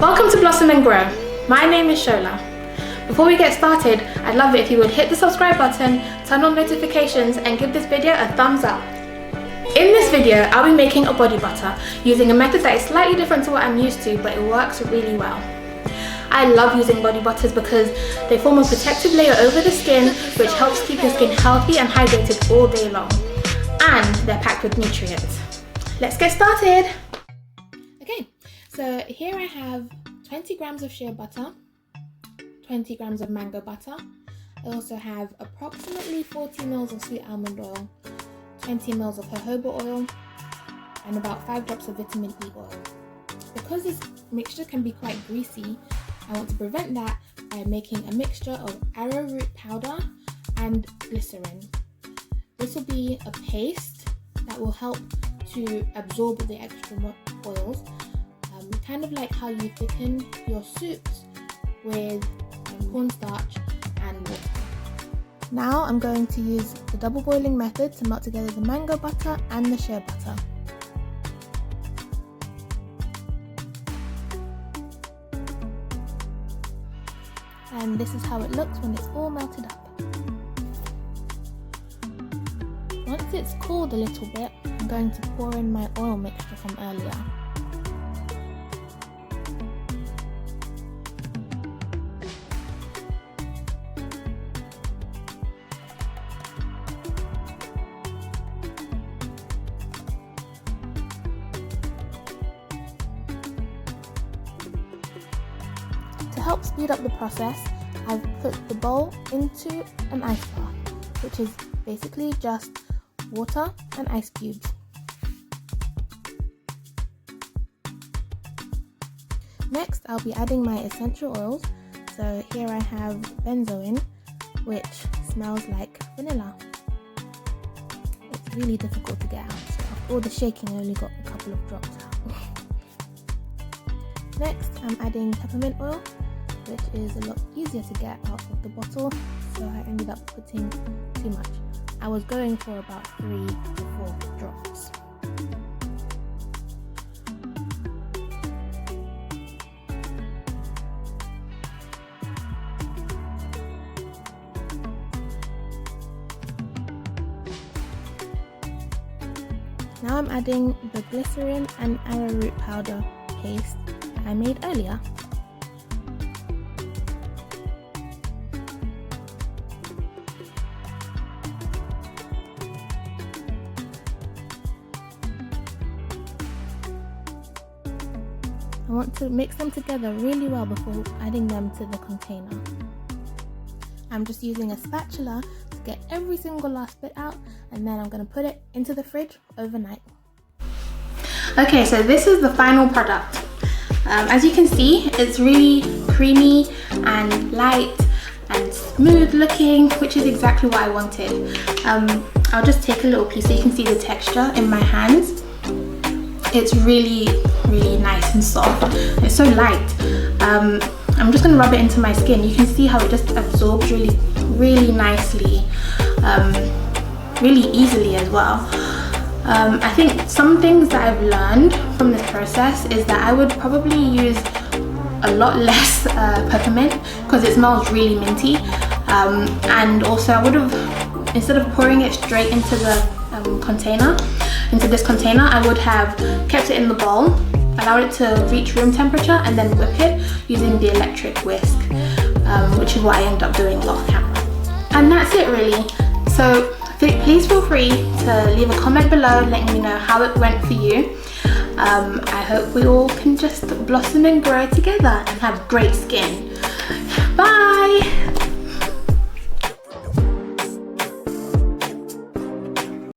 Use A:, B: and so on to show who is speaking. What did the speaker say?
A: Welcome to Blossom and Grow. My name is Shola. Before we get started, I'd love it if you would hit the subscribe button, turn on notifications and give this video a thumbs up. In this video, I'll be making a body butter using a method that is slightly different to what I'm used to, but it works really well. I love using body butters because they form a protective layer over the skin which helps keep your skin healthy and hydrated all day long. And they're packed with nutrients. Let's get started! Okay, so here I have 20 grams of shea butter, 20 grams of mango butter. I also have approximately 40 ml of sweet almond oil, 20 ml of jojoba oil, and about 5 drops of vitamin E oil. Because this mixture can be quite greasy, I want to prevent that by making a mixture of arrowroot powder and glycerine. This will be a paste that will help to absorb the extra oils, kind of like how you thicken your soups with cornstarch and water. Now I'm going to use the double boiling method to melt together the mango butter and the shea butter. And this is how it looks when it's all melted up. Once it's cooled a little bit, I'm going to pour in my oil mixture from earlier. To help speed up the process, I've put the bowl into an ice bath, which is basically just water and ice cubes. Next, I'll be adding my essential oils. So here I have benzoin, which smells like vanilla. It's really difficult to get out, so after all the shaking I only got a couple of drops out. Next, I'm adding peppermint oil, which is a lot easier to get out of the bottle, so I ended up putting too much. I was going for about 3 to 4 drops. Now I'm adding the glycerine and arrowroot powder paste that I made earlier. I want to mix them together really well before adding them to the container. I'm just using a spatula to get every single last bit out, and then I'm going to put it into the fridge overnight. Okay, so this is the final product. As you can see, it's really creamy and light and smooth looking, which is exactly what I wanted. I'll just take a little piece so you can see the texture in my hands. It's really nice and soft. It's so light. I'm just going to rub it into my skin. You can see how it just absorbs really nicely, really easily as well. I think some things that I've learned from this process is that I would probably use a lot less peppermint because it smells really minty, and also I would have, instead of pouring it straight into the container, into this container, I would have kept it in the bowl, allowed it to reach room temperature, and then whip it using the electric whisk, which is what I ended up doing off camera. And that's it really. So please feel free to leave a comment below letting me know how it went for you. I hope we all can just blossom and grow together and have great skin.